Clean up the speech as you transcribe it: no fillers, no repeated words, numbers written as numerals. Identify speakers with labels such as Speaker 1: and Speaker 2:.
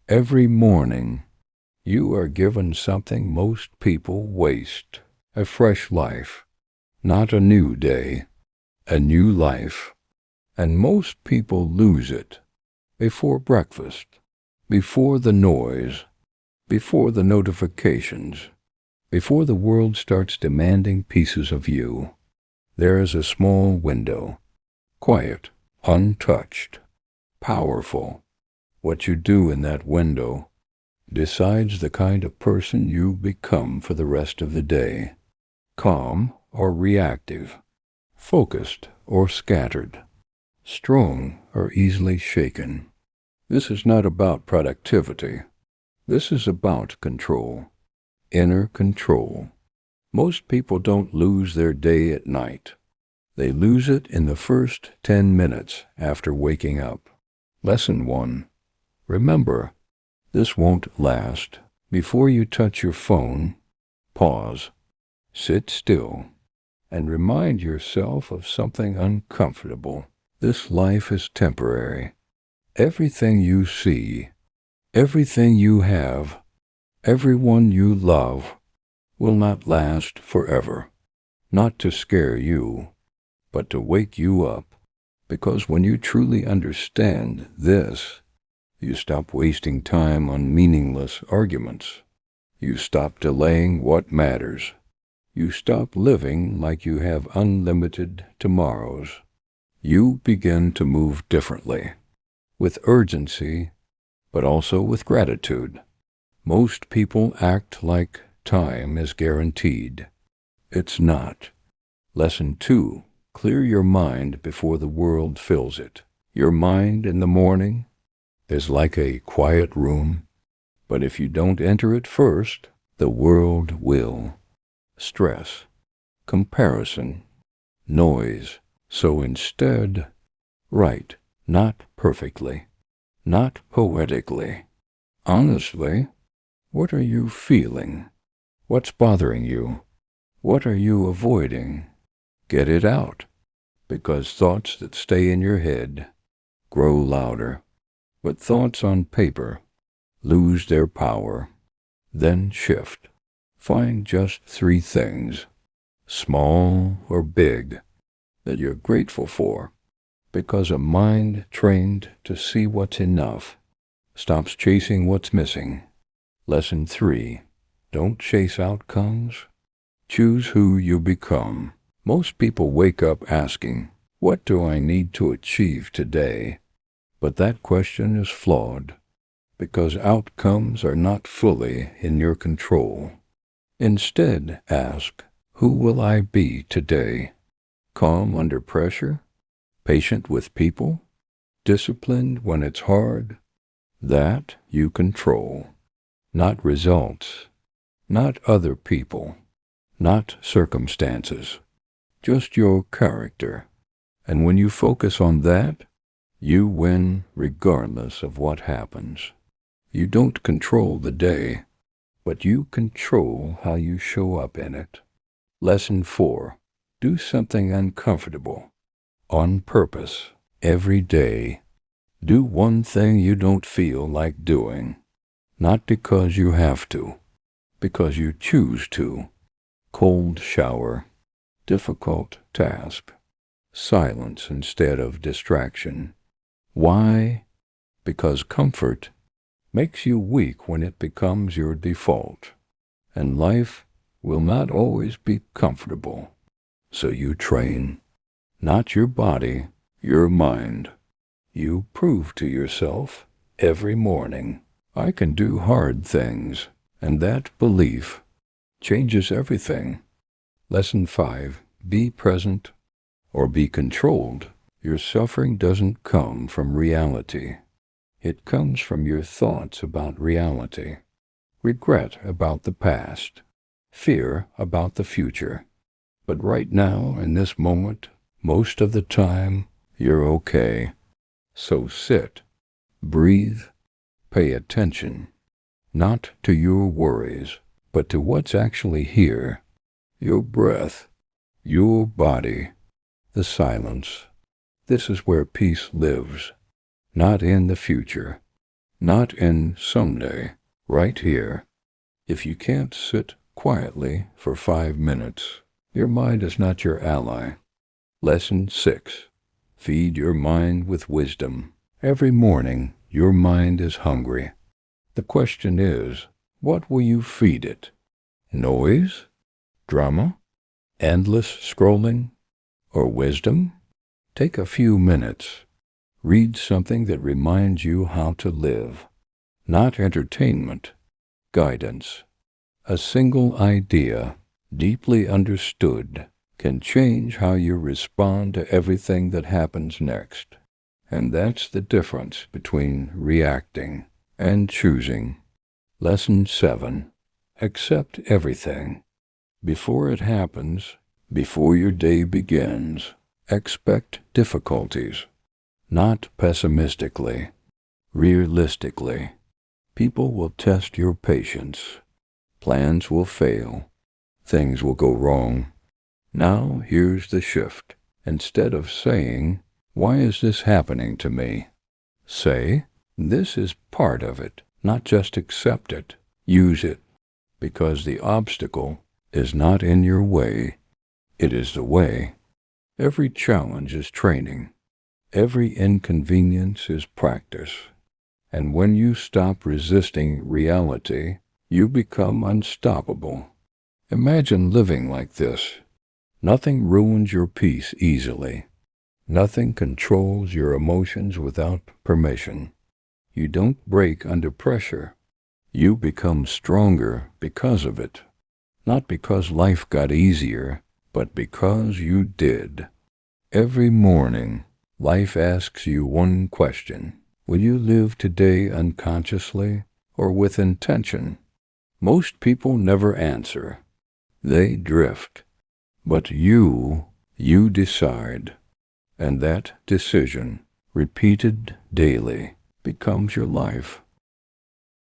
Speaker 1: Every morning, you are given something most people waste, a fresh life, not a new day, a new life. And most people lose it before breakfast, before the noise, before the notifications, before the world starts demanding pieces of you. There is a small window, quiet, untouched, powerful. What you do in that window decides the kind of person you become for the rest of the day, calm or reactive, focused or scattered, strong or easily shaken. This is not about productivity. This is about control, inner control. Most people don't lose their day at night. They lose it in the first 10 minutes after waking up. Lesson 1. Remember, this won't last. Before you touch your phone, pause, sit still, and remind yourself of something uncomfortable. This life is temporary. Everything you see, everything you have, everyone you love will not last forever. Not to scare you, but to wake you up. Because when you truly understand this, you stop wasting time on meaningless arguments. You stop delaying what matters. You stop living like you have unlimited tomorrows. You begin to move differently, with urgency, but also with gratitude. Most people act like time is guaranteed. It's not. Lesson 2. Clear your mind before the world fills it. Your mind in the morning is like a quiet room, but if you don't enter it first, the world will. Stress, comparison, noise. So instead, write, not perfectly, not poetically. Honestly, what are you feeling? What's bothering you? What are you avoiding? Get it out, because thoughts that stay in your head grow louder. But thoughts on paper lose their power. Then shift. Find just 3 things, small or big, that you're grateful for, because a mind trained to see what's enough stops chasing what's missing. Lesson 3. Don't chase outcomes. Choose who you become. Most people wake up asking, what do I need to achieve today? But that question is flawed, because outcomes are not fully in your control. Instead, ask, who will I be today? Calm under pressure? Patient with people? Disciplined when it's hard? That you control. Not results. Not other people. Not circumstances. Just your character. And when you focus on that, you win regardless of what happens. You don't control the day, but you control how you show up in it. Lesson 4. Do something uncomfortable, on purpose, every day. Do one thing you don't feel like doing, not because you have to, because you choose to. Cold shower, difficult task, silence instead of distraction. Why? Because comfort makes you weak when it becomes your default, and life will not always be comfortable. So you train, not your body, your mind. You prove to yourself every morning, I can do hard things, and that belief changes everything. Lesson 5. Be present or be controlled. Your suffering doesn't come from reality. It comes from your thoughts about reality, regret about the past, fear about the future. But right now, in this moment, most of the time, you're okay. So sit, breathe, pay attention, not to your worries, but to what's actually here. Your breath, your body, the silence. This is where peace lives, not in the future, not in someday, right here. If you can't sit quietly for 5 minutes, your mind is not your ally. Lesson 6. Feed your mind with wisdom. Every morning, your mind is hungry. The question is, what will you feed it? Noise? Drama? Endless scrolling? Or wisdom? Take a few minutes. Read something that reminds you how to live. Not entertainment, guidance. A single idea, deeply understood, can change how you respond to everything that happens next. And that's the difference between reacting and choosing. Lesson 7. Accept everything. Before it happens, before your day begins, expect difficulties. Not pessimistically, realistically. People will test your patience. Plans will fail. Things will go wrong. Now here's the shift. Instead of saying, "Why is this happening to me?" say, "This is part of it." Not just accept it, use it. Because the obstacle is not in your way, it is the way. Every challenge is training. Every inconvenience is practice. And when you stop resisting reality, you become unstoppable. Imagine living like this. Nothing ruins your peace easily. Nothing controls your emotions without permission. You don't break under pressure. You become stronger because of it. Not because life got easier, but because you did. Every morning, life asks you one question. Will you live today unconsciously or with intention? Most people never answer. They drift. But you decide. And that decision, repeated daily, becomes your life.